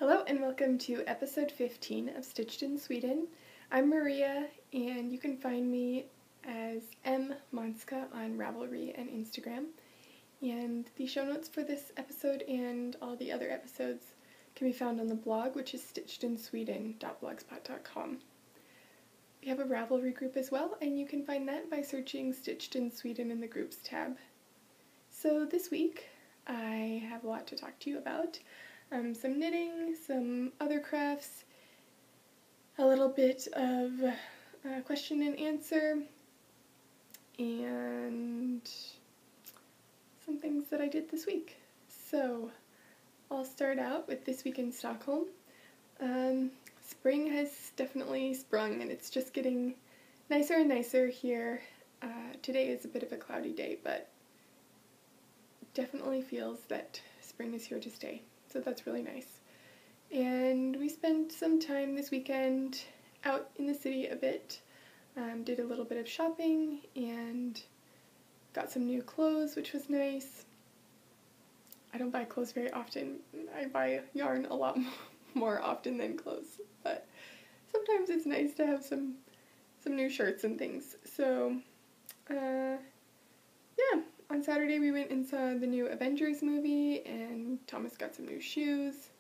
Hello and welcome to episode 15 of Stitched in Sweden. I'm Maria and you can find me as M. Monska on Ravelry and Instagram. And the show notes for this episode and all the other episodes can be found on the blog, which is stitchedinsweden.blogspot.com. We have a Ravelry group as well, and you can find that by searching Stitched in Sweden in the Groups tab. So this week I have a lot to talk to you about. Some knitting, some other crafts, a little bit of question and answer, and some things that I did this week. So I'll start out with this week in Stockholm. Spring has definitely sprung and it's just getting nicer and nicer here. Today is a bit of a cloudy day, but definitely feels that spring is here to stay. So that's really nice. And we spent some time this weekend out in the city a bit, did a little bit of shopping and got some new clothes, which was nice. I don't buy clothes very often. I buy yarn a lot more often than clothes, but sometimes it's nice to have some new shirts and things. So, yeah. On Saturday we went and saw the new Avengers movie, and Thomas got some new shoes.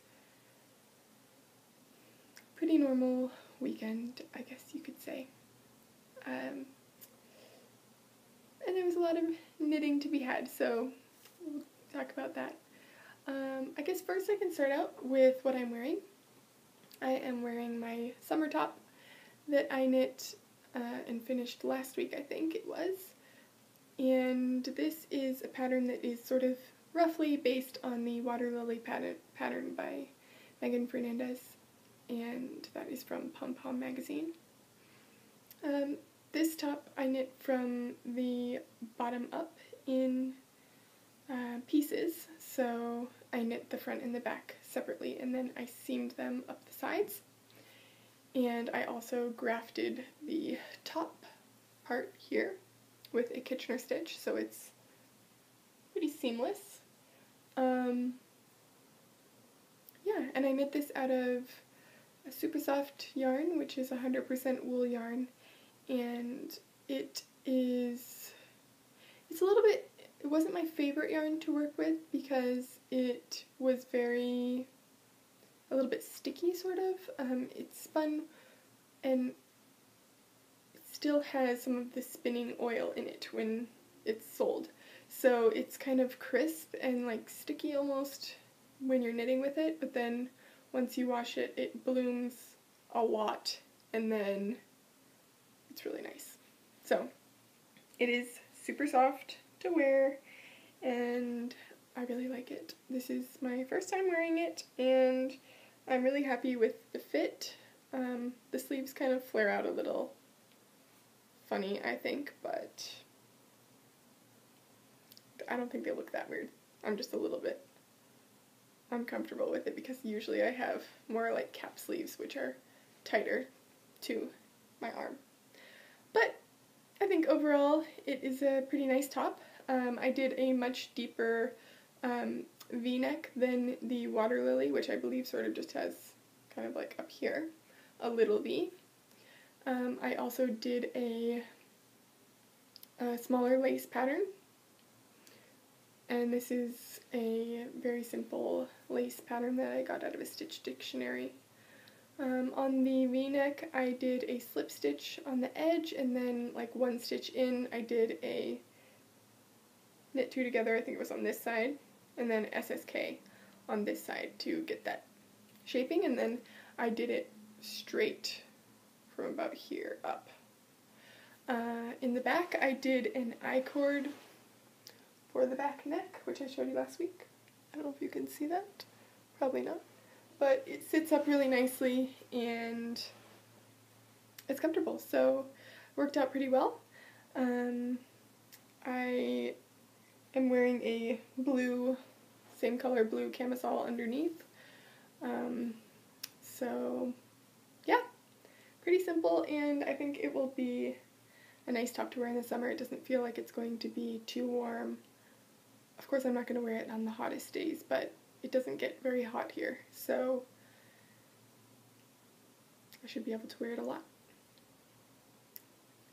Pretty normal weekend, I guess you could say. And there was a lot of knitting to be had, so we'll talk about that. I guess first I can start out with what I'm wearing. I am wearing my summer top that I knit and finished last week, I think it was. And this is a pattern that is sort of roughly based on the Water Lily pattern by Megan Fernandez, and that is from Pom Pom magazine. This top I knit from the bottom up in pieces, so I knit the front and the back separately, and then I seamed them up the sides. And I also grafted the top part here with a Kitchener stitch, so it's pretty seamless. Yeah, and I knit this out of a super soft yarn, which is 100% wool yarn, and it's a little bit, it wasn't my favorite yarn to work with because it was a little bit sticky, sort of. It's spun and still has some of the spinning oil in it when it's sold. So it's kind of crisp and like sticky almost when you're knitting with it, but then once you wash it, it blooms a lot and then it's really nice. So it is super soft to wear and I really like it. This is my first time wearing it and I'm really happy with the fit. The sleeves kind of flare out a little funny, I think, but I don't think they look that weird. I'm just a little bit uncomfortable with it because usually I have more like cap sleeves, which are tighter to my arm. But I think overall it is a pretty nice top. I did a much deeper V-neck than the Water Lily, which I believe sort of just has kind of like up here a little V. I also did a smaller lace pattern, and this is a very simple lace pattern that I got out of a Stitch dictionary. On the V-neck I did a slip stitch on the edge, and then like one stitch in I did a knit two together, I think it was on this side, and then SSK on this side to get that shaping, and then I did it straight from about here up. In the back I did an I-cord for the back neck, which I showed you last week. I don't know if you can see that, probably not, but it sits up really nicely and it's comfortable, so worked out pretty well. I am wearing a blue, same color blue camisole underneath, so yeah, pretty simple, and I think it will be a nice top to wear in the summer. It doesn't feel like it's going to be too warm. Of course I'm not going to wear it on the hottest days, but it doesn't get very hot here, so I should be able to wear it a lot.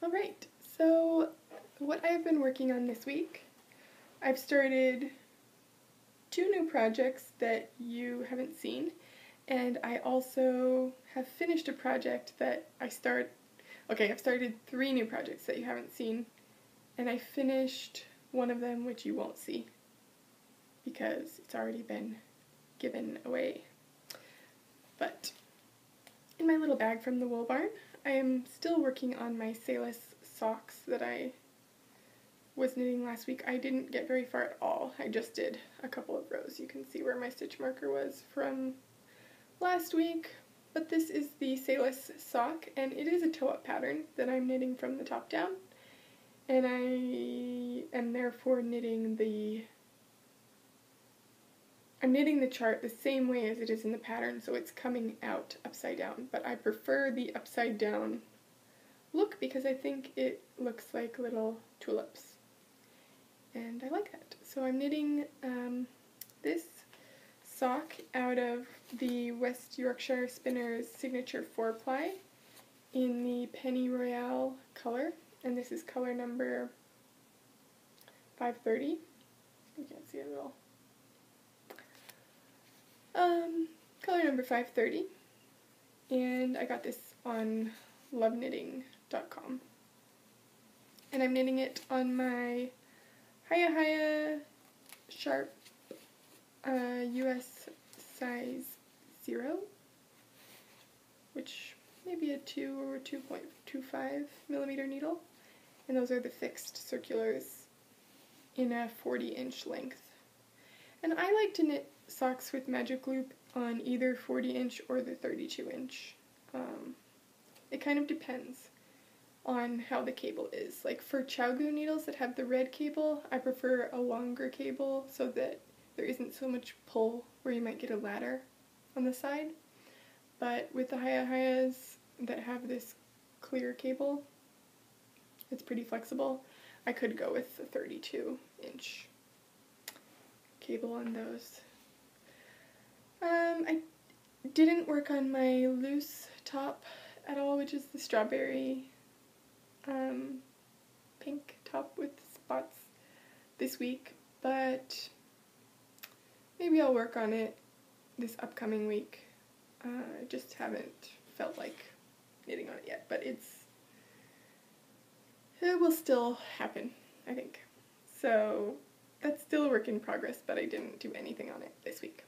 Alright, so what I've been working on this week, I've started 2 new projects that you haven't seen, and I also have finished a project that I've started 3 new projects that you haven't seen, and I finished one of them which you won't see because it's already been given away. But in my little bag from the wool barn, I am still working on my sailess socks that I was knitting last week. I didn't get very far at all. I just did a couple of rows. You can see where my stitch marker was from last week. But this is the sailess sock, and it is a toe-up pattern that I'm knitting from the top down. And I am therefore knitting the chart the same way as it is in the pattern, so it's coming out upside down. But I prefer the upside down look because I think it looks like little tulips. And I like that. So I'm knitting this sock out of the West Yorkshire Spinners Signature 4-ply in the Penny Royale color. And this is color number 530. You can't see it at all. Color number 530. And I got this on loveknitting.com. And I'm knitting it on my Hiya Sharp US size 0, which may be a 2 or 2.25 millimeter needle, and those are the fixed circulars in a 40-inch length. And I like to knit socks with magic loop on either 40-inch or the 32-inch. It kind of depends on how the cable is. Like for Chowgu needles that have the red cable, I prefer a longer cable so that there isn't so much pull where you might get a ladder on the side. But with the Hayas that have this clear cable, it's pretty flexible. I could go with the 32-inch cable on those. I didn't work on my loose top at all, which is the strawberry pink top with spots this week, but maybe I'll work on it this upcoming week. I just haven't felt like knitting on it yet, but it will still happen, I think. So that's still a work in progress, but I didn't do anything on it this week.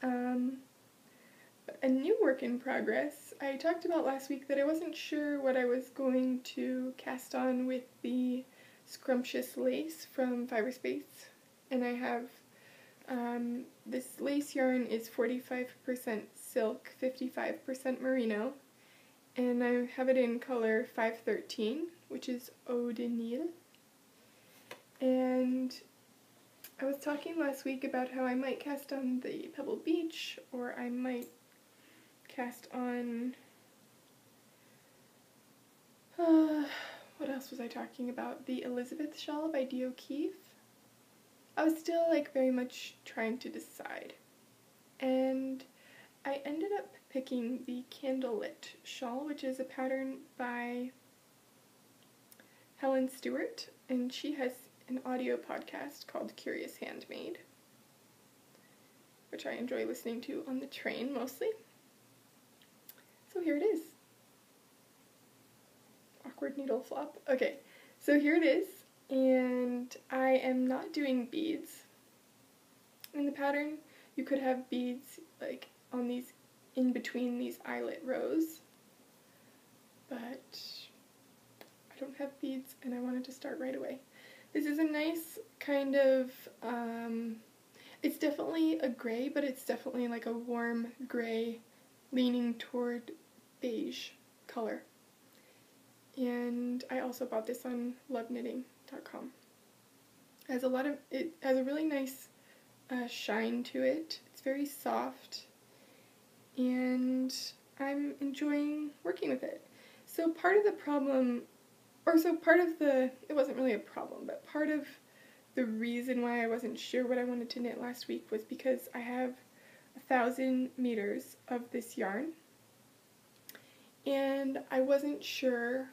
But a new work in progress, I talked about last week that I wasn't sure what I was going to cast on with the scrumptious lace from Fiberspace, and I have this lace yarn is 45% silk, 55% merino, and I have it in color 513, which is Eau de Nil. And I was talking last week about how I might cast on the Pebble Beach, or I might cast on, what else was I talking about? The Elizabeth shawl by D. O'Keefe. I was still very much trying to decide. And I ended up picking the Candlelit shawl, which is a pattern by Helen Stewart, and she has an audio podcast called Curious Handmade, which I enjoy listening to on the train mostly. So here it is. Awkward needle flop. Okay, so here it is, and I am not doing beads in the pattern. You could have beads on these, in between these eyelet rows, but I don't have beads and I wanted to start right away. This is a nice kind of, it's definitely a gray, but it's definitely a warm gray leaning toward beige color. And I also bought this on loveknitting.com. It has a really nice shine to it. It's very soft, and I'm enjoying working with it. So part of the problem, it wasn't really a problem, but part of the reason why I wasn't sure what I wanted to knit last week was because I have 1,000 meters of this yarn, and I wasn't sure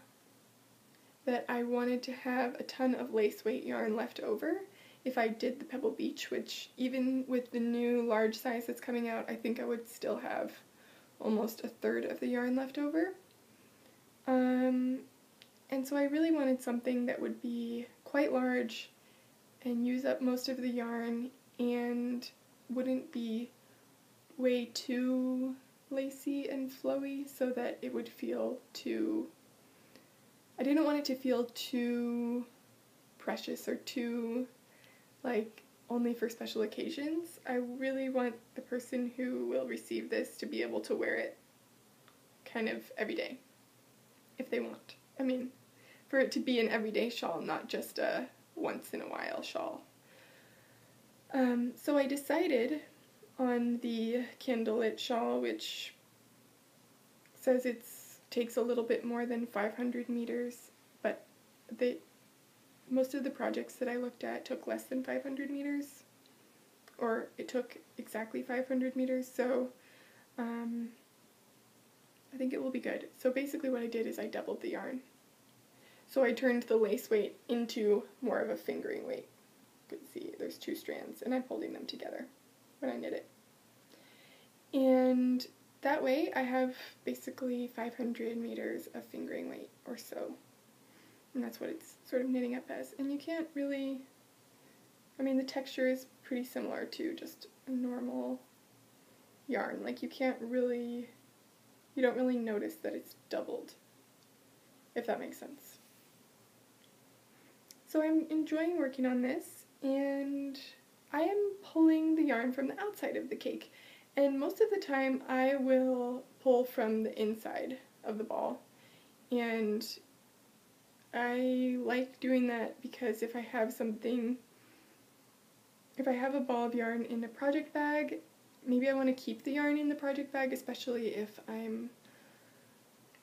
that I wanted to have a ton of lace weight yarn left over if I did the Pebble Beach, which even with the new large size that's coming out, I think I would still have almost a third of the yarn left over. And so I really wanted something that would be quite large and use up most of the yarn and wouldn't be way too lacy and flowy so that it would feel too, I didn't want it to feel too precious or too like only for special occasions. I really want the person who will receive this to be able to wear it kind of every day if they want. I mean, for it to be an everyday shawl, not just a once in a while shawl. So I decided on the Candlelit shawl, which says it takes a little bit more than 500 meters, but most of the projects that I looked at took less than 500 meters, or it took exactly 500 meters, so I think it will be good. So basically what I did is I doubled the yarn. So I turned the lace weight into more of a fingering weight. You can see there's 2 strands, and I'm holding them together when I knit it. And that way I have basically 500 meters of fingering weight or so. And that's what it's sort of knitting up as. And you can't really, I mean, the texture is pretty similar to just a normal yarn. Like you don't really notice that it's doubled, if that makes sense. So I'm enjoying working on this, and I am pulling the yarn from the outside of the cake. And most of the time I will pull from the inside of the ball. And I like doing that because if I have a ball of yarn in a project bag, maybe I want to keep the yarn in the project bag, especially if I'm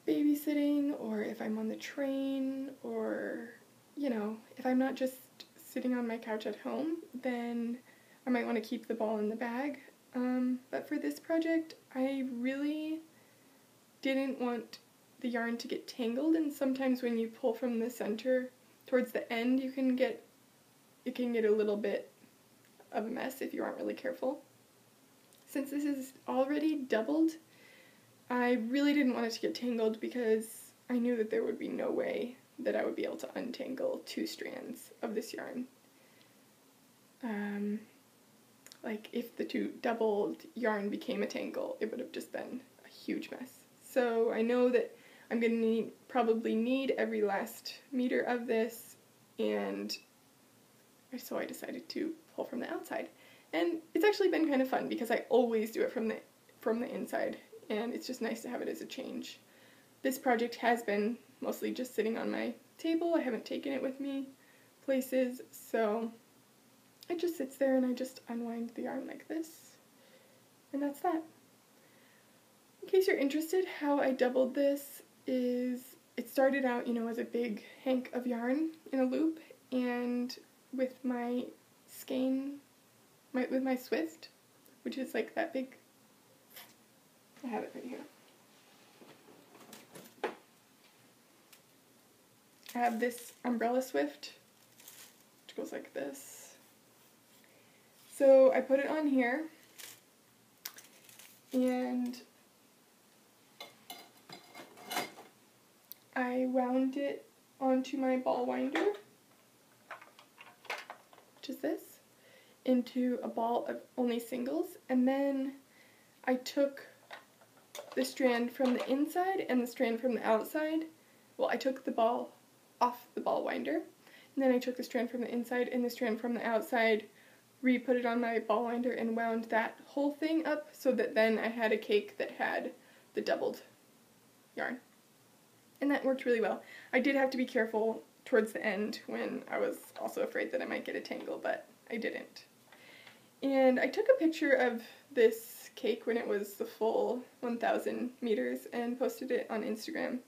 babysitting or if I'm on the train, or, you know, if I'm not just sitting on my couch at home, then I might want to keep the ball in the bag. But for this project, I really didn't want the yarn to get tangled, and sometimes when you pull from the center towards the end, it can get a little bit of a mess if you aren't really careful. Since this is already doubled, I really didn't want it to get tangled because I knew that there would be no way that I would be able to untangle 2 strands of this yarn. Like if the 2 doubled yarn became a tangle, it would have just been a huge mess. So I know that I'm going to probably need every last meter of this, and so I decided to pull from the outside. And it's actually been kind of fun because I always do it from the inside, and it's just nice to have it as a change. This project has been mostly just sitting on my table. I haven't taken it with me places, so it just sits there and I just unwind the yarn like this, and that's that. In case you're interested, how I doubled this is it started out, you know, as a big hank of yarn in a loop, and with my skein, with my Swift, which is like that big, I have it right here. I have this umbrella Swift, which goes like this. So I put it on here, and I wound it onto my ball winder, which is this, into a ball of only singles, and then I took the strand from the inside and the strand from the outside. Well, I took the ball off the ball winder, and then I took the strand from the inside and the strand from the outside, re-put it on my ball winder, and wound that whole thing up so that then I had a cake that had the doubled yarn. And that worked really well. I did have to be careful towards the end when I was also afraid that I might get a tangle, but I didn't. And I took a picture of this cake when it was the full 1,000 meters and posted it on Instagram.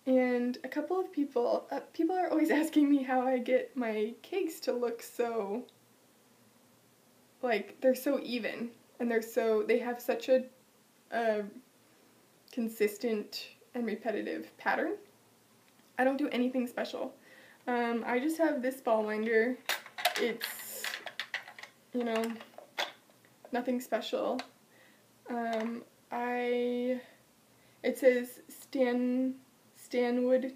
And a couple of people are always asking me how I get my cakes to look so, like, they're so even, and they have such a consistent and repetitive pattern. I don't do anything special. I just have this ball winder. It's, you know, nothing special. It says Stanwood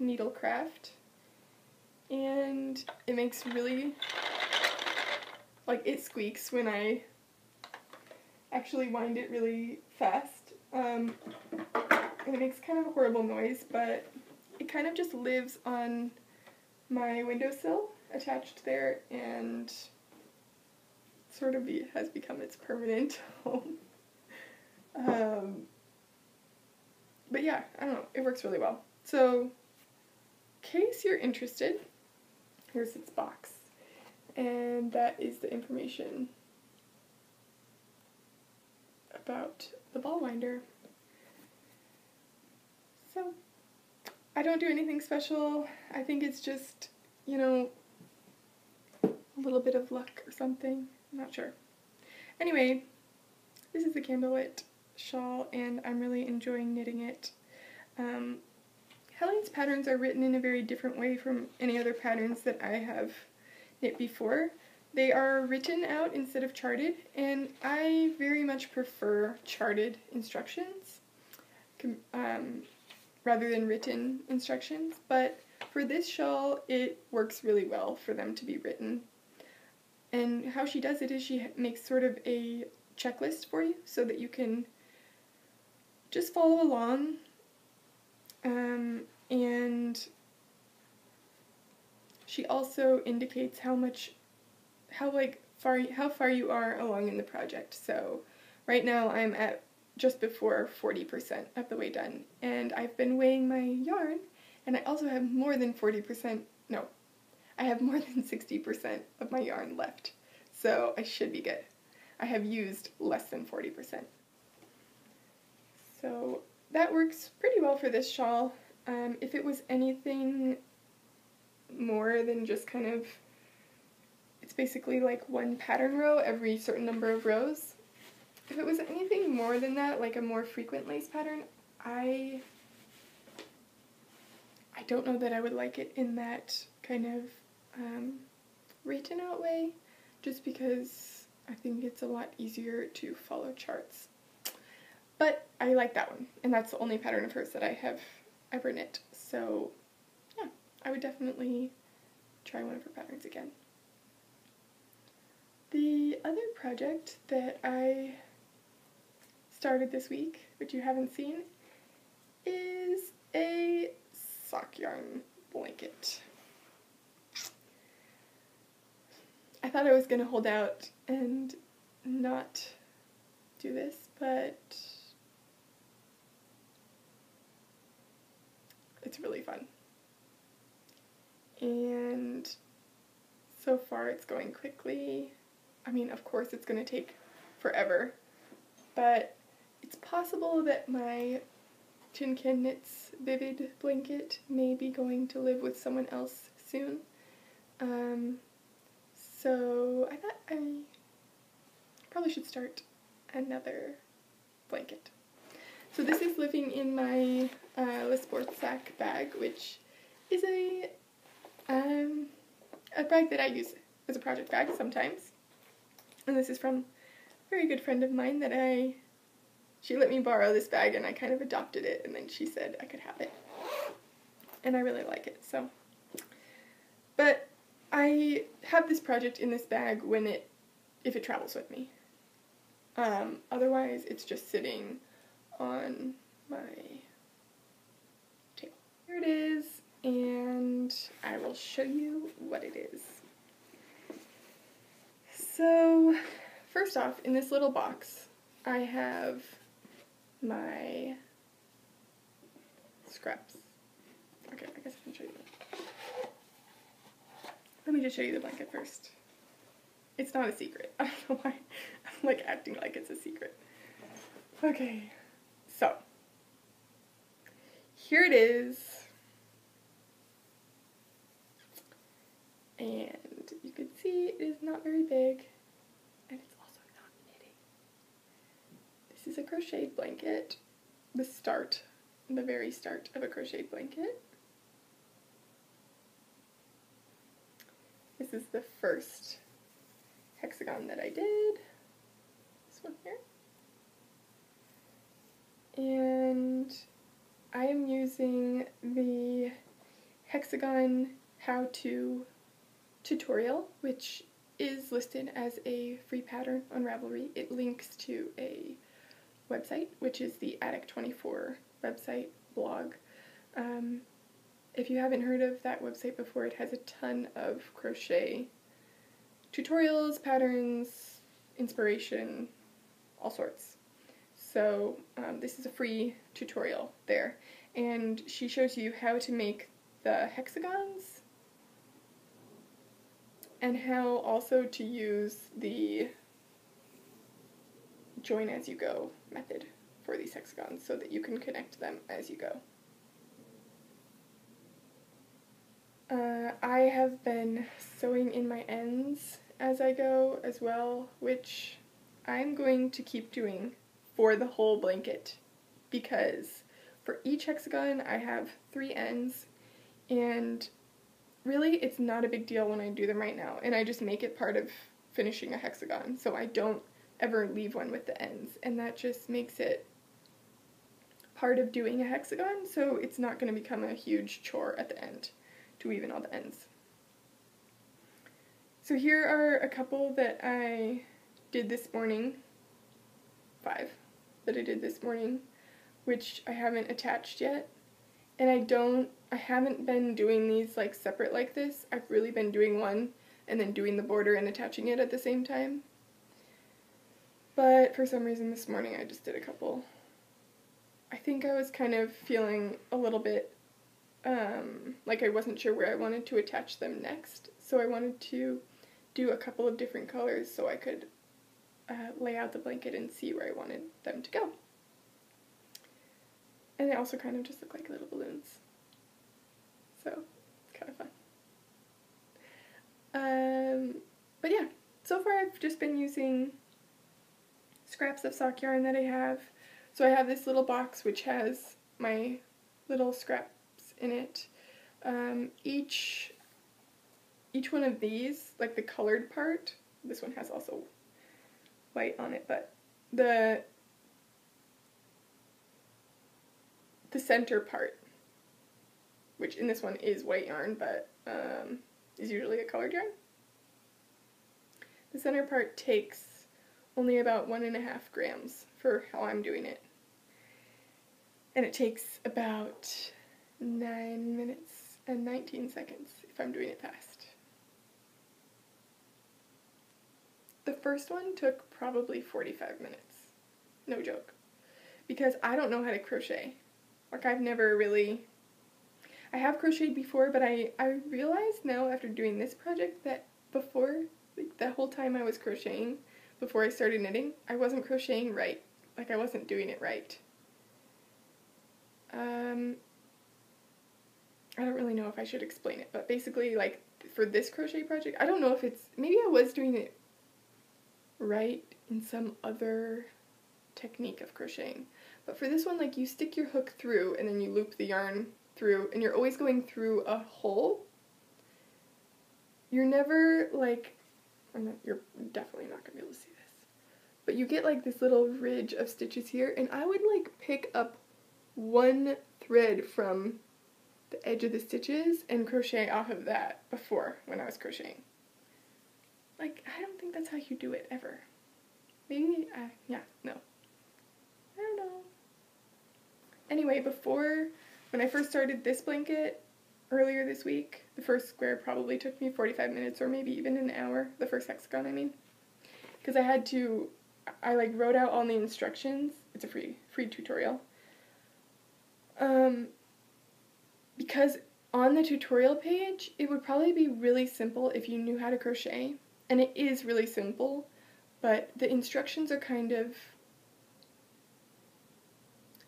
Needlecraft, and it makes really, like, it squeaks when I actually wind it really fast. And it makes kind of a horrible noise, but it kind of just lives on my windowsill attached there, and sort of has become its permanent home. But yeah, I don't know, it works really well. So, in case you're interested, here's its box, and that is the information about the ball winder. So, I don't do anything special. I think it's just, you know, a little bit of luck or something. I'm not sure. Anyway, this is the Candlelit shawl, and I'm really enjoying knitting it. Helene's patterns are written in a very different way from any other patterns that I have knit before. They are written out instead of charted, and I very much prefer charted instructions rather than written instructions, but for this shawl it works really well for them to be written. And how she does it is she makes sort of a checklist for you so that you can just follow along, and she also indicates how far you are along in the project. So right now I'm at just before 40% of the way done, and I've been weighing my yarn, and I also have more than 40%, no, I have more than 60% of my yarn left, so I should be good. I have used less than 40%. So that works pretty well for this shawl. If it was anything more than just kind of, it's basically like one pattern row every certain number of rows. If it was anything more than that, like a more frequent lace pattern, I don't know that I would like it in that kind of written out way, just because I think it's a lot easier to follow charts. But I like that one, and that's the only pattern of hers that I have ever knit. So yeah, I would definitely try one of her patterns again. The other project that I started this week, which you haven't seen, is a sock yarn blanket. I thought I was going to hold out and not do this, but it's really fun. And so far it's going quickly. I mean, of course it's going to take forever, but it's possible that my Tin Can Knits Vivid blanket may be going to live with someone else soon. So I thought I probably should start another blanket. So this is living in my Le Sport Sac bag, which is a bag that I use as a project bag sometimes. And this is from a very good friend of mine that she let me borrow this bag, and I kind of adopted it, and then she said I could have it. And I really like it, so. But I have this project in this bag if it travels with me. Otherwise, it's just sitting on my table. Here it is, and I will show you what it is. So, first off, in this little box, I have my scraps. Okay, I guess I can show you that. Let me just show you the blanket first. It's not a secret. I don't know why I'm like acting like it's a secret. Okay, so here it is. And you can see it is not very big, and it's also not knitting. This is a crocheted blanket, the start the very start of a crocheted blanket. This is the first hexagon that I did, this one here. And I am using the hexagon how-to tutorial, which is listed as a free pattern on Ravelry. It links to a website, which is the Attic24 website blog. If you haven't heard of that website before, it has a ton of crochet tutorials, patterns, inspiration, all sorts. So this is a free tutorial there, and she shows you how to make the hexagons and how also to use the join as you go method for these hexagons so that you can connect them as you go. I have been sewing in my ends as I go as well, which I'm going to keep doing for the whole blanket, because for each hexagon I have 3 ends, and really it's not a big deal when I do them right now, and I just make it part of finishing a hexagon, so I don't ever leave one with the ends, and that just makes it part of doing a hexagon, so it's not going to become a huge chore at the end to weave in all the ends. So here are a couple that I did this morning, 5 that I did this morning, which I haven't attached yet, and I haven't been doing these like separate like this. I've really been doing one and then doing the border and attaching it at the same time, but for some reason this morning I just did a couple. I think I was kind of feeling a little bit like I wasn't sure where I wanted to attach them next, so I wanted to do a couple of different colors so I could lay out the blanket and see where I wanted them to go. And they also kind of just look like little balloons, so it's kind of fun. But yeah, so far I've just been using scraps of sock yarn that I have. So I have this little box which has my little scraps in it. Each one of these, like the colored part, this one has also white on it, but the center part, which in this one is white yarn, but is usually a colored yarn. The center part takes only about 1.5 grams for how I'm doing it. And it takes about 9 minutes and 19 seconds if I'm doing it fast. The first one took probably 45 minutes. No joke. Because I don't know how to crochet. Like, I've never really... I have crocheted before, but I realize now after doing this project that before, like the whole time I was crocheting, before I started knitting, I wasn't crocheting right. Like, I wasn't doing it right. I don't really know if I should explain it, but basically, like, for this crochet project, I don't know if it's... Maybe I was doing it right in some other technique of crocheting. But for this one, like, you stick your hook through, and then you loop the yarn through, and you're always going through a hole. You're never, like... you're definitely not going to be able to see this. But you get, like, this little ridge of stitches here, and I would, like, pick up one thread from the edge of the stitches and crochet off of that before when I was crocheting. Like, I don't think that's how you do it ever. Maybe, yeah, no. I don't know. Anyway, when I first started this blanket earlier this week, the first square probably took me 45 minutes or maybe even an hour, the first hexagon I mean. Because I like wrote out all the instructions. It's a free tutorial. Because on the tutorial page, it would probably be really simple if you knew how to crochet, and it is really simple, but the instructions are kind of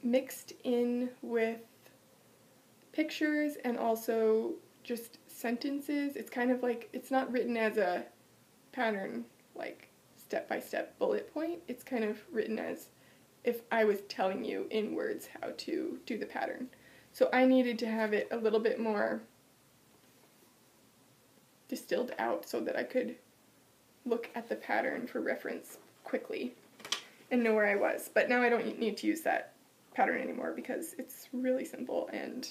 mixed in with pictures and also just sentences. It's kind of like, it's not written as a pattern, like step-by-step bullet point. It's kind of written as if I was telling you in words how to do the pattern. So I needed to have it a little bit more distilled out so that I could look at the pattern for reference quickly and know where I was. But now I don't need to use that pattern anymore because it's really simple, and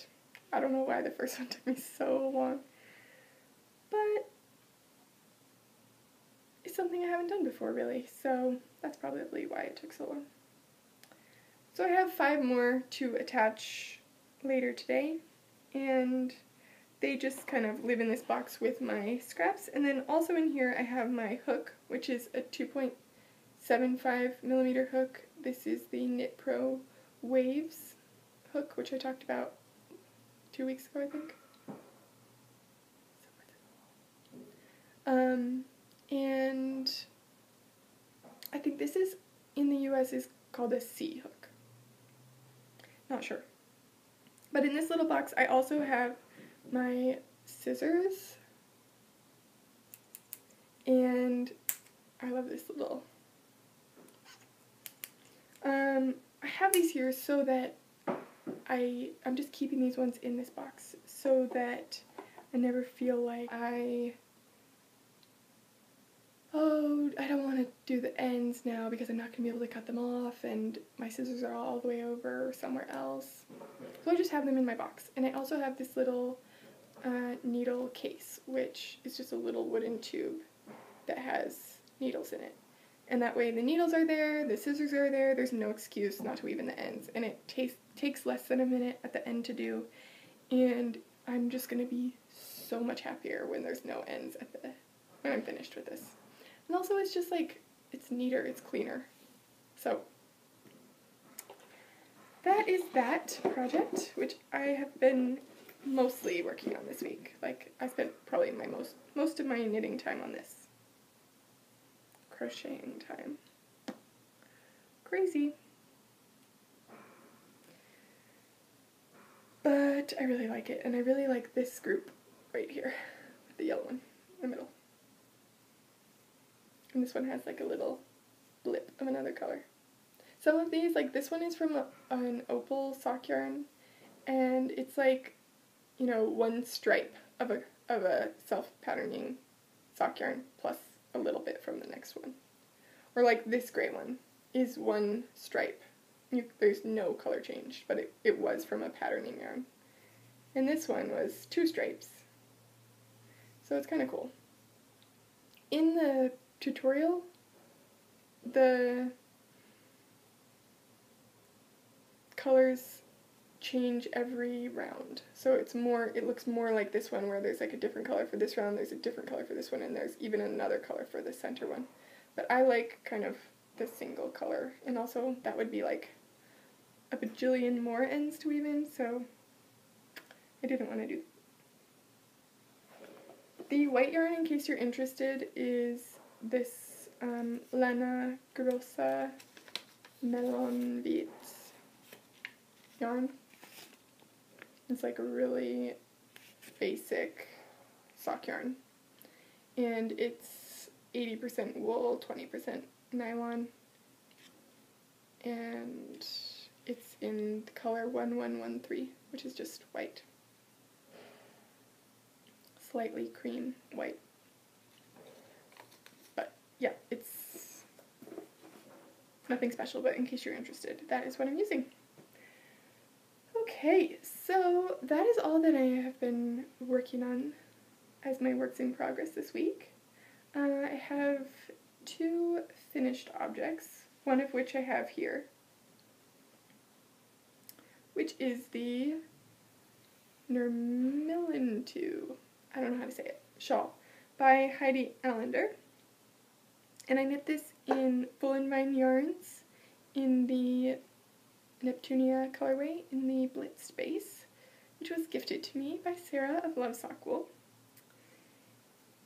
I don't know why the first one took me so long. But it's something I haven't done before, really, so that's probably why it took so long. So I have 5 more to attach later today, and they just kind of live in this box with my scraps. And then also in here I have my hook, which is a 2.75mm hook. This is the Knit Pro Waves hook, which I talked about 2 weeks ago, I think. And I think this is, in the US, is called a C hook. Not sure. But in this little box, I also have my scissors, and I love this little, I have these here so that I'm just keeping these ones in this box so that I never feel like I don't want to do the ends now because I'm not going to be able to cut them off and my scissors are all the way over somewhere else. So I just have them in my box. And I also have this little needle case, which is just a little wooden tube that has needles in it. And that way the needles are there, the scissors are there, there's no excuse not to weave in the ends. And it takes less than a minute at the end to do. And I'm just going to be so much happier when there's no ends when I'm finished with this. And also it's just like, it's neater, it's cleaner. So that is that project, which I have been mostly working on this week. Like, I spent probably most of my knitting time on this. Crocheting time. Crazy. But I really like it, and I really like this group right here, with the yellow one in the middle. And this one has like a little blip of another color. Some of these, like this one is from an opal sock yarn, and it's like, you know, one stripe of a self-patterning sock yarn plus a little bit from the next one. Or like this gray one is one stripe. There's no color change, but it was from a patterning yarn. And this one was 2 stripes. So it's kind of cool. In the tutorial, the colors change every round. So it looks more like this one where there's like a different color for this round, there's a different color for this one, and there's even another color for the center one. But I like kind of the single color, and also that would be like a bajillion more ends to weave in, so I didn't want to do. The white yarn, in case you're interested, is this Lana Grossa Melon Beads yarn. It's like a really basic sock yarn, and it's 80% wool, 20% nylon, and it's in the color 1113, which is just white. Slightly cream white. But yeah, it's nothing special, but in case you're interested, that is what I'm using. Okay, so that is all that I have been working on as my works in progress this week. I have 2 finished objects, one of which I have here, which is the Nermilintu, I don't know how to say it, shawl, by Heidi Allender. And I knit this in Bull and Vine yarns in the Neptunia colorway in the Blitzed base, which was gifted to me by Sarah of Love Sock Wool.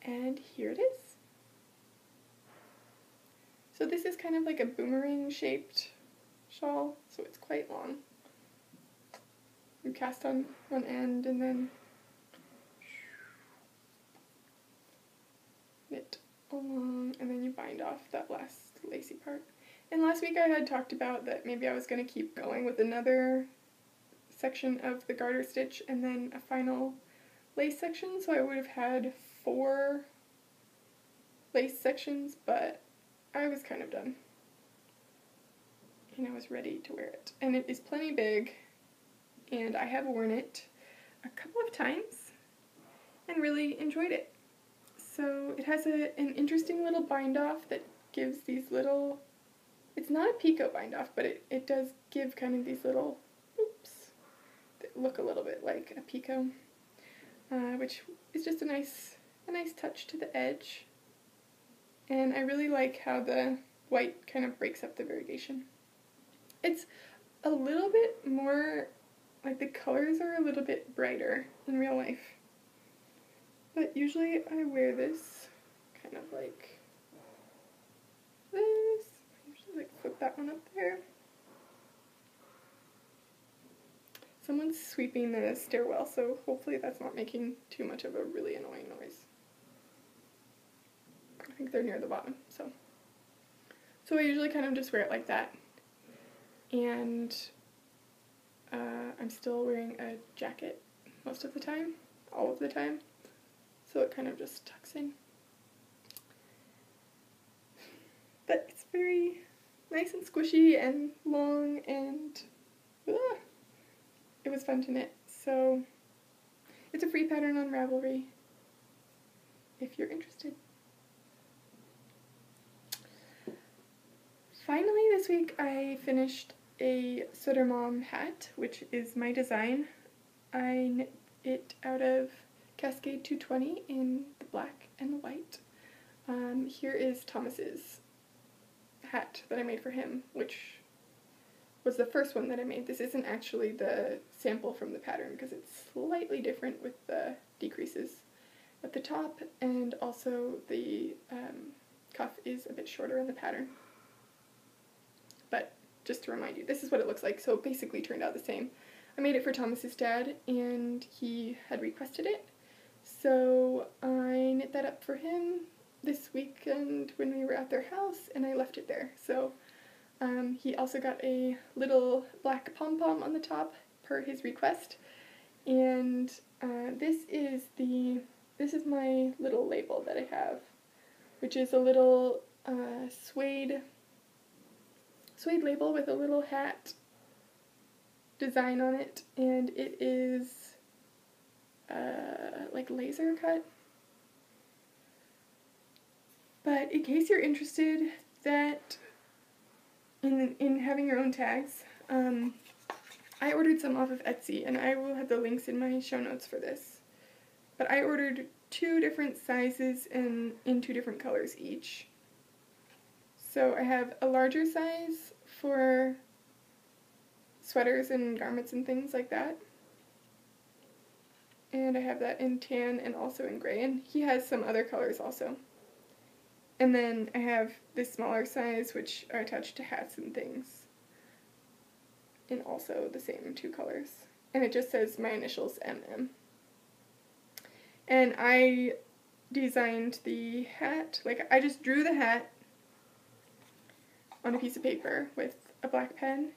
And here it is. So this is kind of like a boomerang shaped shawl, so it's quite long. You cast on one end and then knit along, and then you bind off that last lacy part. And last week I had talked about that maybe I was going to keep going with another section of the garter stitch and then a final lace section, so I would have had 4 lace sections, but I was kind of done. And I was ready to wear it. And it is plenty big, and I have worn it a couple of times and really enjoyed it. So it has an interesting little bind off that gives these little, it's not a picot bind off, but it does give kind of these little oops that look a little bit like a picot, which is just a nice touch to the edge. And I really like how the white kind of breaks up the variegation. It's a little bit more, like the colors are a little bit brighter in real life. But usually I wear this kind of like this. I usually like flip that one up there. Someone's sweeping the stairwell, so hopefully that's not making too much of a really annoying noise. I think they're near the bottom, so I usually kind of just wear it like that. And I'm still wearing a jacket most of the time, all of the time, so it kind of just tucks in. But it's very nice and squishy and long, and it was fun to knit. So it's a free pattern on Ravelry if you're interested. Finally, this week I finished a Sutter Mom hat, which is my design. I knit it out of Cascade 220 in the black and the white. Here is Thomas's hat that I made for him, which was the first one that I made. This isn't actually the sample from the pattern because it's slightly different with the decreases at the top, and also the cuff is a bit shorter in the pattern. But just to remind you, this is what it looks like, so it basically turned out the same. I made it for Thomas's dad, and he had requested it, so I knit that up for him this weekend when we were at their house, and I left it there. So he also got a little black pom-pom on the top per his request, and this is my little label that I have, which is a little suede label with a little hat design on it, and it is like laser cut. But in case you're interested that in having your own tags, I ordered some off of Etsy, and I will have the links in my show notes for this. But I ordered 2 different sizes and in 2 different colors each. So I have a larger size for sweaters and garments and things like that. And I have that in tan and also in gray, and he has some other colors also. And then I have this smaller size, which are attached to hats and things, in also the same 2 colors. And it just says my initials, MM. And I designed the hat, like I just drew the hat on a piece of paper with a black pen,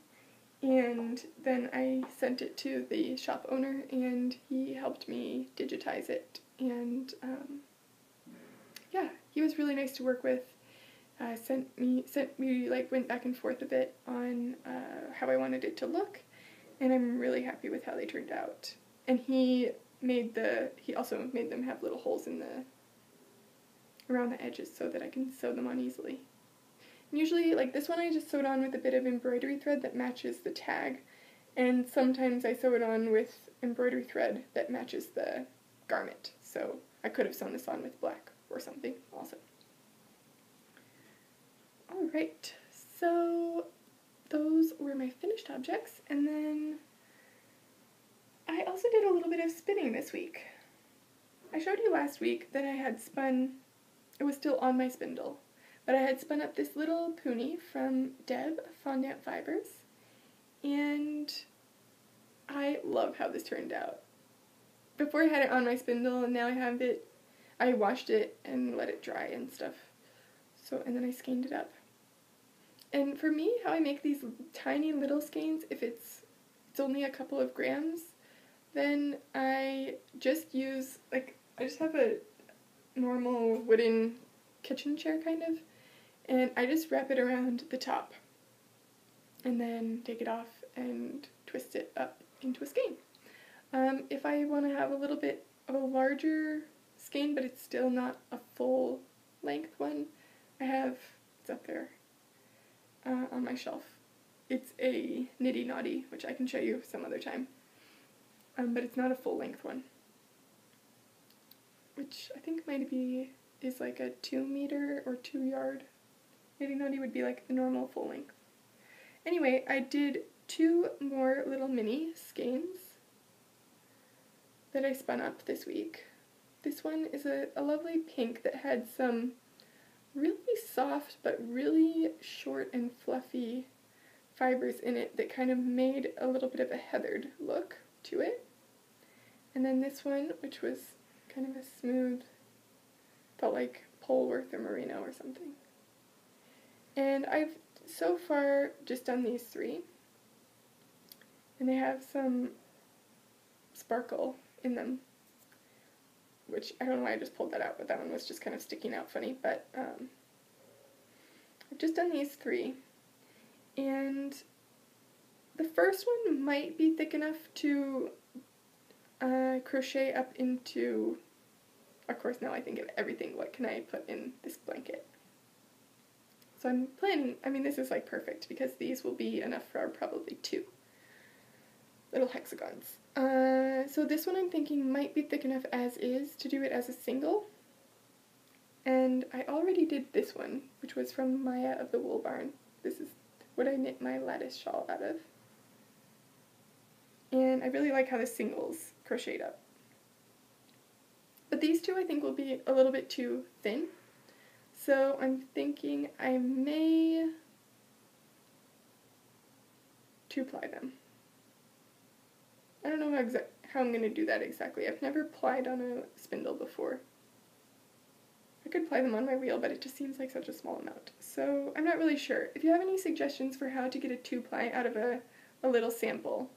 and then I sent it to the shop owner, and he helped me digitize it, and yeah, he was really nice to work with. We like went back and forth a bit on how I wanted it to look, and I'm really happy with how they turned out. And he also made them have little holes in around the edges so that I can sew them on easily. And usually, like this one, I just sewed on with a bit of embroidery thread that matches the tag, and sometimes I sew it on with embroidery thread that matches the garment. So I could have sewn this on with black or something also. Alright, so those were my finished objects, and then I also did a little bit of spinning this week. I showed you last week that I had spun, it was still on my spindle, but I had spun up this little pony from Deb of Fondant Fibers, and I love how this turned out. Before I had it on my spindle, and now I have it, I washed it and let it dry and stuff. So, and then I skeined it up. And for me, how I make these tiny little skeins, if it's only a couple of grams, then I just use, like, I just have a normal wooden kitchen chair kind of, and I just wrap it around the top and then take it off and twist it up into a skein. If I want to have a little bit of a larger skein, but it's still not a full length one, it's up there on my shelf. It's a Nitty Naughty, which I can show you some other time. But it's not a full length one, which I think is like a 2 meter or 2 yard. Nitty Naughty would be like the normal full length. Anyway, I did 2 more little mini skeins that I spun up this week. This one is a lovely pink that had some really soft but really short and fluffy fibers in it that kind of made a little bit of a heathered look to it. And then this one, which was kind of a smooth, felt like Polworth or Merino or something. And I've so far just done these 3, and they have some sparkle in them, which I don't know why I just pulled that out, but that one was just kind of sticking out funny. But I've just done these 3, and the first one might be thick enough to crochet up into, of course now I think of everything, what can I put in this blanket? So I'm planning, this is like perfect because these will be enough for probably 2 little hexagons. So this one I'm thinking might be thick enough as is to do it as a single. And I already did this one, which was from Maya of the Wool Barn. This is what I knit my lattice shawl out of. And I really like how the singles crocheted up. But these 2 I think will be a little bit too thin. So I'm thinking I may 2-ply them. I don't know how I'm going to do that exactly. I've never plied on a spindle before. I could ply them on my wheel, but it just seems like such a small amount. So I'm not really sure. If you have any suggestions for how to get a 2-ply out of a little sample,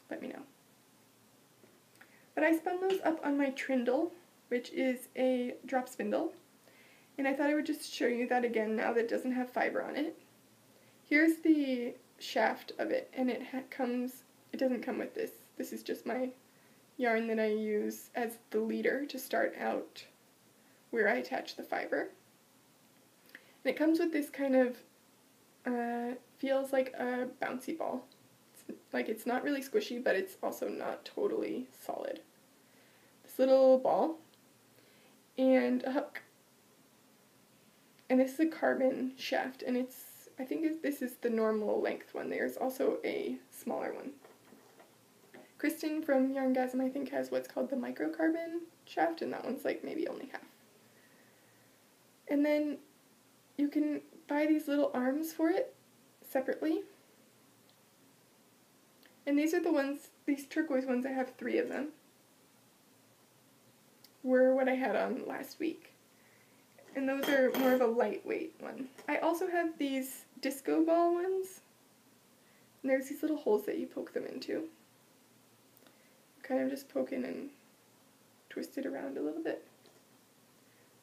let me know. But I spun those up on my trindle, which is a drop spindle. And I thought I would just show you that again now that it doesn't have fiber on it. Here's the shaft of it, and it doesn't come with this. This is just my yarn that I use as the leader to start out where I attach the fiber. And it comes with this kind of, feels like a bouncy ball. It's not really squishy, but it's also not totally solid. This little ball and a hook. And this is a carbon shaft, and I think this is the normal length one. There's also a smaller one. Kristen from Yarngasm, I think, has what's called the microcarbon shaft, and that one's like maybe only half. And then you can buy these little arms for it separately. And these are these turquoise ones, I have 3 of them, were what I had on last week. And those are more of a lightweight one. I also have these disco ball ones. And there's these little holes that you poke them into. Kind of just poke in and twist it around a little bit.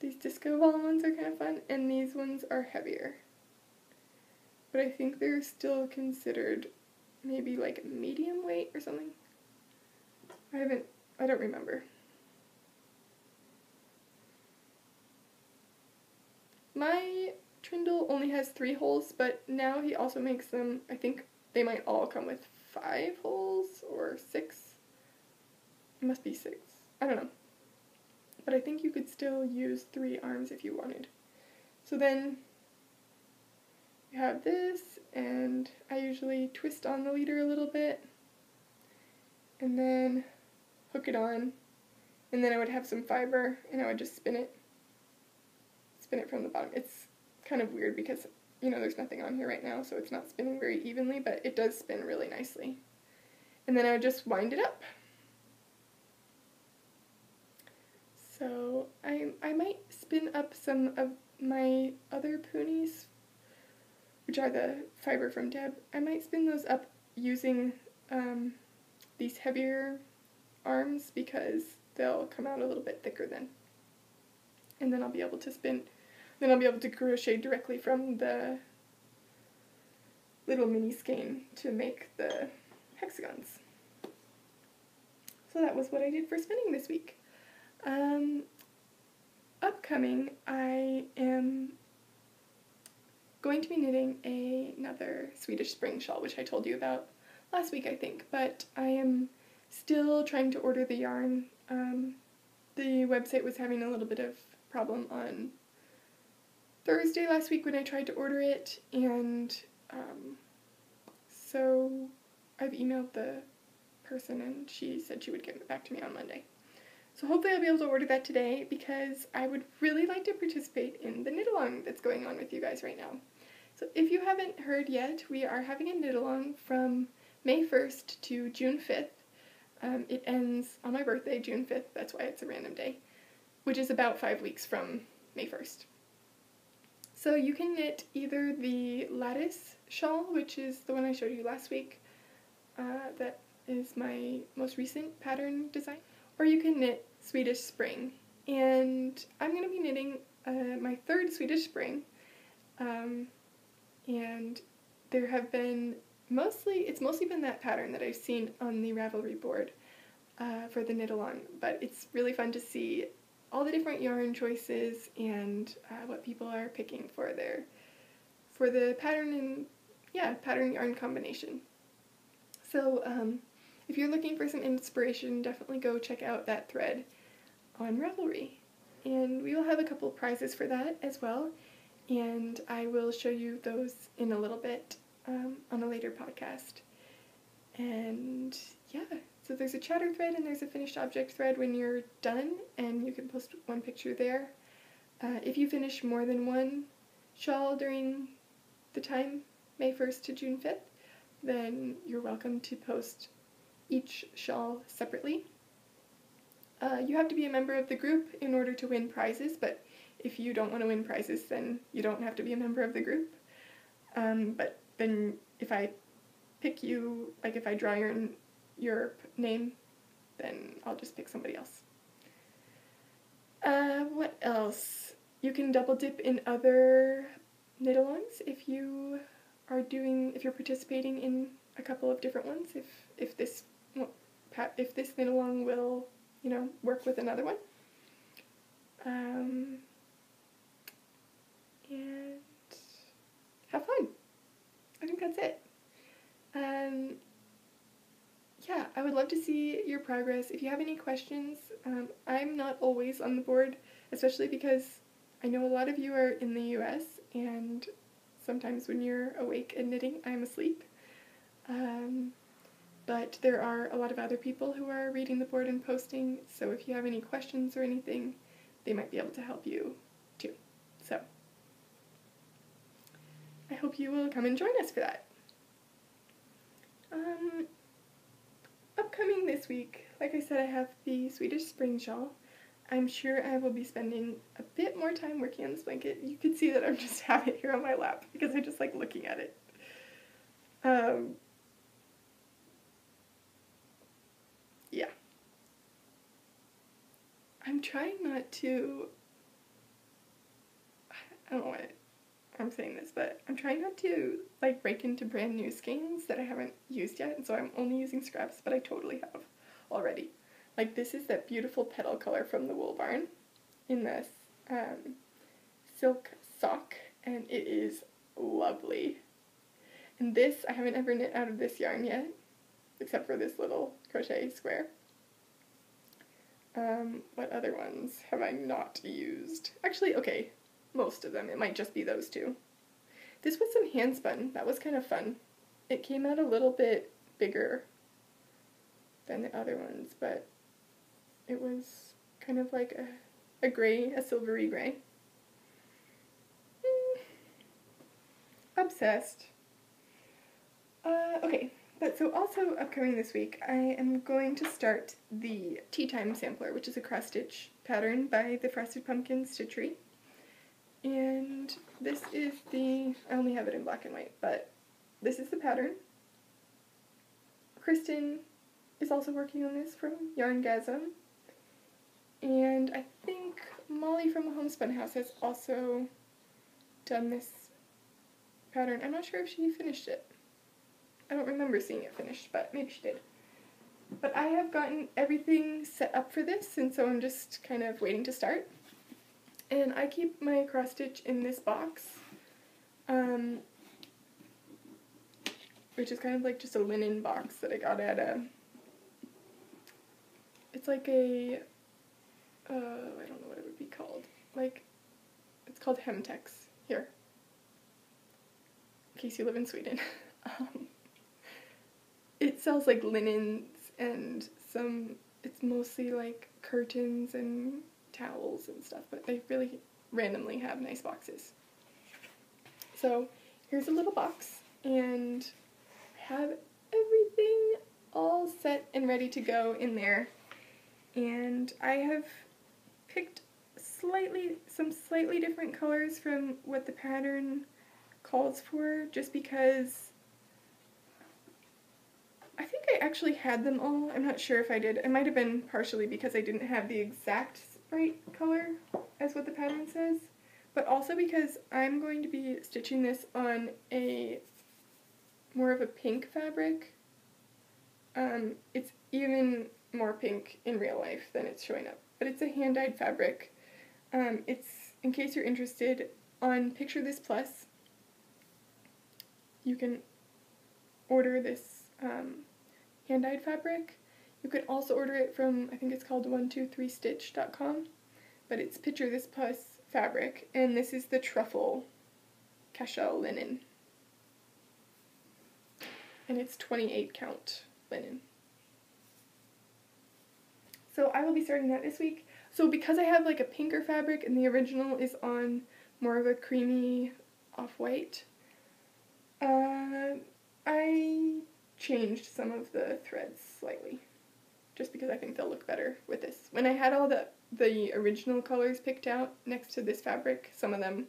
These disco ball ones are kind of fun, and these ones are heavier. But I think they're still considered maybe like medium weight or something. I don't remember. My trindle only has 3 holes, but now he also makes them, I think they might all come with 5 holes or 6. It must be 6. I don't know. But I think you could still use 3 arms if you wanted. So then you have this, and I usually twist on the leader a little bit, and then hook it on, and then I would have some fiber, and I would just spin it from the bottom. It's kind of weird because, there's nothing on here right now, so it's not spinning very evenly, but it does spin really nicely. And then I would just wind it up. So I might spin up some of my other poonies which are the fiber from Deb. I might spin those up using these heavier arms because they'll come out a little bit thicker then. And then I'll be able to crochet directly from the little mini skein to make the hexagons. So that was what I did for spinning this week. Upcoming, I am going to be knitting another Swedish spring shawl, which I told you about last week, I think, but I am still trying to order the yarn. The website was having a little bit of problem on Thursday last week when I tried to order it, and so I've emailed the person and she said she would get it back to me on Monday. So hopefully I'll be able to order that today because I would really like to participate in the Knitalong that's going on with you guys right now. So if you haven't heard yet, we are having a Knitalong from May 1st to June 5th. It ends on my birthday, June 5th, that's why it's a random day, which is about 5 weeks from May 1st. So you can knit either the lattice shawl, which is the one I showed you last week, that is my most recent pattern design, or you can knit Swedish Spring. And I'm going to be knitting my third Swedish Spring, and there have been it's mostly been that pattern that I've seen on the Ravelry board for the Knitalong, but it's really fun to see all the different yarn choices and what people are picking for the pattern and pattern yarn combination. So if you're looking for some inspiration, definitely go check out that thread on Ravelry. And we will have a couple prizes for that as well, and I will show you those in a little bit on a later podcast. And yeah, so there's a chatter thread and there's a finished object thread when you're done, and you can post one picture there. If you finish more than one shawl during the time, May 1st to June 5th, then you're welcome to post each shawl separately. You have to be a member of the group in order to win prizes, but if you don't want to win prizes, then you don't have to be a member of the group. But then if I pick you, like if I draw your name, then I'll just pick somebody else. What else? You can double dip in other Knitalongs if you're participating in a couple of different ones, if this Knitalong will, work with another one. And have fun. I think that's it. Yeah, I would love to see your progress. If you have any questions, I'm not always on the board, especially because I know a lot of you are in the US, and sometimes when you're awake and knitting, I'm asleep. But there are a lot of other people who are reading the board and posting, so if you have any questions or anything, they might be able to help you too. So I hope you will come and join us for that. Upcoming this week, like I said, I have the Swedish Spring Shawl. I'm sure I will be spending a bit more time working on this blanket. You can see that I'm just having it here on my lap because I just like looking at it. Yeah. I'm trying not to, I don't know why I'm saying this, but I'm trying not to break into brand new skeins that I haven't used yet, and so I'm only using scraps, but I totally have already. This is that beautiful petal color from the Wool Barn in this silk sock, and it is lovely. And this, I haven't ever knit out of this yarn yet, except for this little crochet square. What other ones have I not used? Actually, okay, most of them. It might just be those two. This was some hand spun. That was kind of fun. It came out a little bit bigger than the other ones, but it was kind of like a gray, a silvery gray. Obsessed. Okay, but so also upcoming this week, I am going to start the Tea Time Sampler, which is a cross-stitch pattern by the Frosted Pumpkin Stitchery. And this is I only have it in black and white, but this is the pattern. Kristen is also working on this from Yarngasm. And I think Molly from the Homespun House has also done this pattern. I'm not sure if she finished it. I don't remember seeing it finished, but maybe she did. But I have gotten everything set up for this, and so I'm just kind of waiting to start. And I keep my cross stitch in this box, which is kind of like just a linen box that I got at it's like a, I don't know what it would be called. Like, it's called Hemtex here, in case you live in Sweden. It sells like linens and it's mostly like curtains and towels and stuff, but they really randomly have nice boxes. So here's a little box, and I have everything all set and ready to go in there. And I have picked some slightly different colors from what the pattern calls for, just because I think I actually had them all. I'm not sure if I did. It might have been partially because I didn't have the exact bright color as what the pattern says, but also because I'm going to be stitching this on a more of a pink fabric. It's even more pink in real life than it's showing up, but it's a hand-dyed fabric. It's, in case you're interested, on Picture This Plus, you can order this hand-dyed fabric. You can also order it from, I think it's called 123stitch.com, but it's Picture This Plus fabric, and this is the truffle cashel linen, and it's 28 count linen. So I will be starting that this week. So because I have like a pinker fabric and the original is on more of a creamy off-white, I changed some of the threads slightly, just because I think they'll look better with this. When I had all the original colors picked out next to this fabric, some of them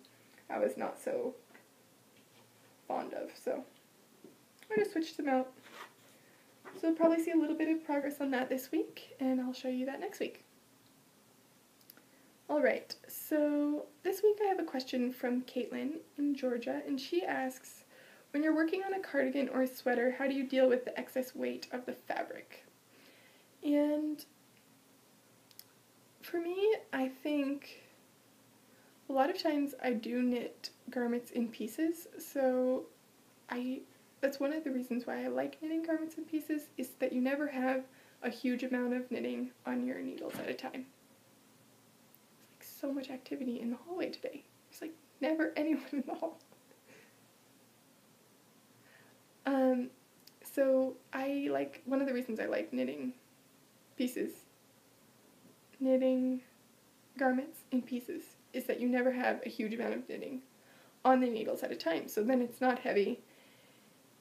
I was not so fond of, so I just switched them out. So you'll probably see a little bit of progress on that this week, and I'll show you that next week. Alright, so this week I have a question from Caitlin in Georgia, and she asks, when you're working on a cardigan or a sweater, how do you deal with the excess weight of the fabric? And for me, I think a lot of times I do knit garments in pieces, so that's one of the reasons why I like knitting garments in pieces, is that you never have a huge amount of knitting on your needles at a time. There's like so much activity in the hallway today. There's like never anyone in the hall. So one of the reasons I like knitting garments in pieces is that you never have a huge amount of knitting on the needles at a time. So then it's not heavy.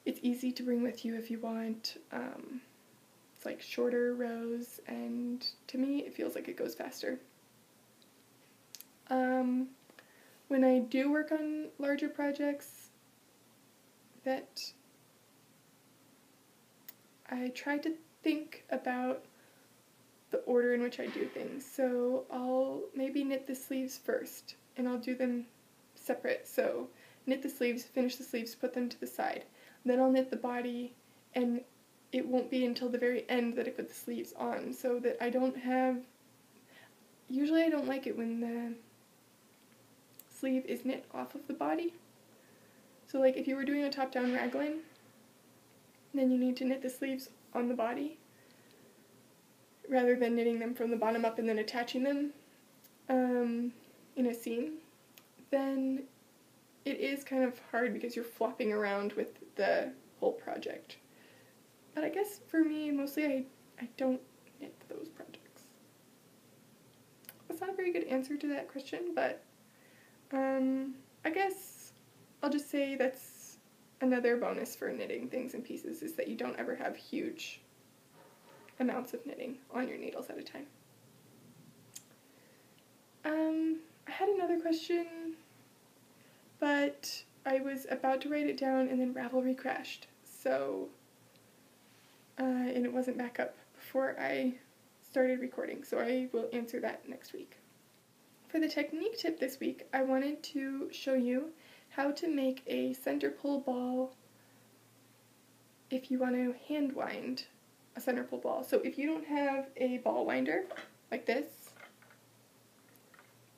It's easy to bring with you if you want. It's like shorter rows, and to me it feels like it goes faster. When I do work on larger projects, that I try to think about the order in which I do things. So I'll maybe knit the sleeves first, and I'll do them separate. So knit the sleeves, finish the sleeves, put them to the side. Then I'll knit the body, and it won't be until the very end that I put the sleeves on, so that I don't have, usually I don't like it when the sleeve is knit off of the body. So like if you were doing a top-down raglan, then you need to knit the sleeves on the body, rather than knitting them from the bottom up and then attaching them in a seam. Then it is kind of hard because you're flopping around with the whole project. But I guess for me, mostly I don't knit those projects. That's not a very good answer to that question, but I guess I'll just say that's another bonus for knitting things in pieces, is that you don't ever have huge amounts of knitting on your needles at a time. I had another question but I was about to write it down and then Ravelry crashed, so, and it wasn't back up before I started recording, so I will answer that next week. For the technique tip this week, I wanted to show you how to make a center pull ball if you want to hand wind a center pull ball. So if you don't have a ball winder like this,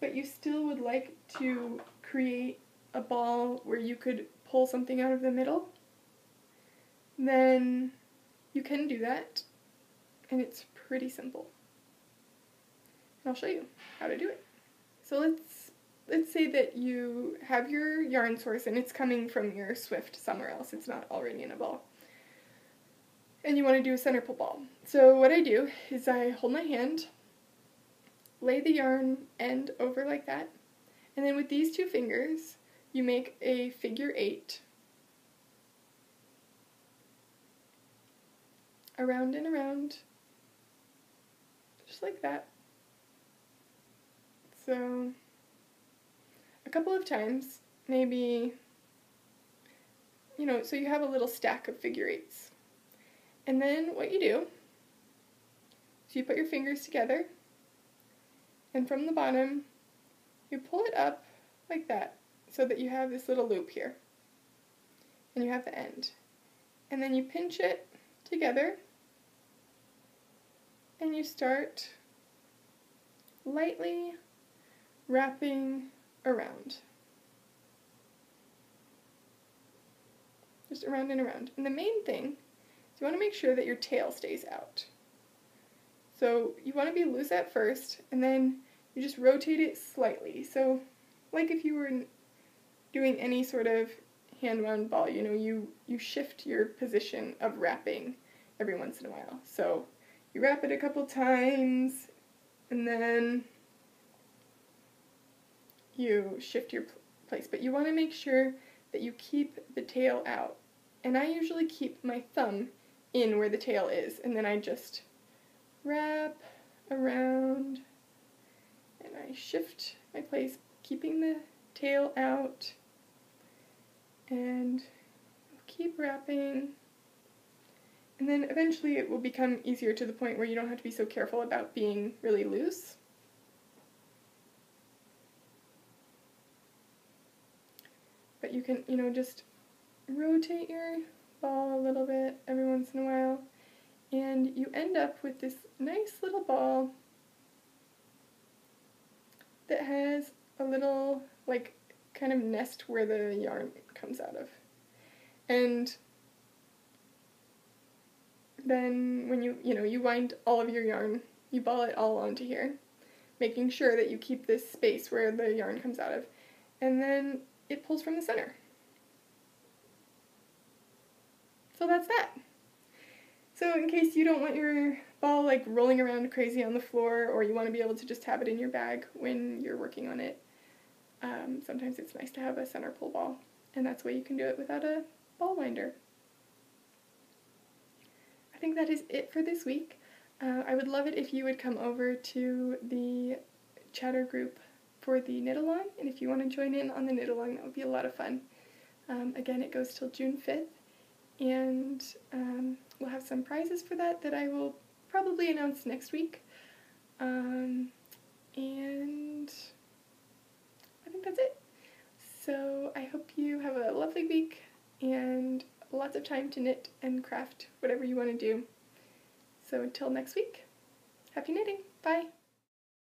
but you still would like to create a ball where you could pull something out of the middle, then you can do that, and it's pretty simple. And I'll show you how to do it. So let's say that you have your yarn source and it's coming from your Swift somewhere else. It's not already in a ball. And you want to do a center pull ball. So what I do is I hold my hand, lay the yarn end over like that, and then with these two fingers, you make a figure 8, around and around, just like that. So, a couple of times, maybe, so you have a little stack of figure 8s. And then what you do is you put your fingers together, and from the bottom, you pull it up like that, so that you have this little loop here. And you have the end. And then you pinch it together, and you start lightly wrapping around. Just around and around. And the main thing is you want to make sure that your tail stays out. So you want to be loose at first, and then you just rotate it slightly. So like if you were doing any sort of hand-wound ball, you shift your position of wrapping every once in a while. So you wrap it a couple times, and then you shift your place. But you want to make sure that you keep the tail out. And I usually keep my thumb in where the tail is, and then I just wrap around, and I shift my place, keeping the tail out, and keep wrapping. And then eventually it will become easier to the point where you don't have to be so careful about being really loose. But you can, just rotate your ball a little bit every once in a while, and you end up with this nice little ball that has a little, kind of nest where the yarn comes out of. And then when you wind all of your yarn, you ball it all onto here, making sure that you keep this space where the yarn comes out of. And then it pulls from the center. So that's that. So in case you don't want your ball rolling around crazy on the floor, or you want to be able to just have it in your bag when you're working on it, sometimes it's nice to have a center pull ball, and that's why you can do it without a ball winder. I think that is it for this week. I would love it if you would come over to the chatter group for the Knitalong, and if you want to join in on the Knitalong, that would be a lot of fun. Again, it goes till June 5th, and we'll have some prizes for that I will probably announce next week. And I think that's it. So I hope you have a lovely week and lots of time to knit and craft whatever you want to do. So until next week, happy knitting. Bye.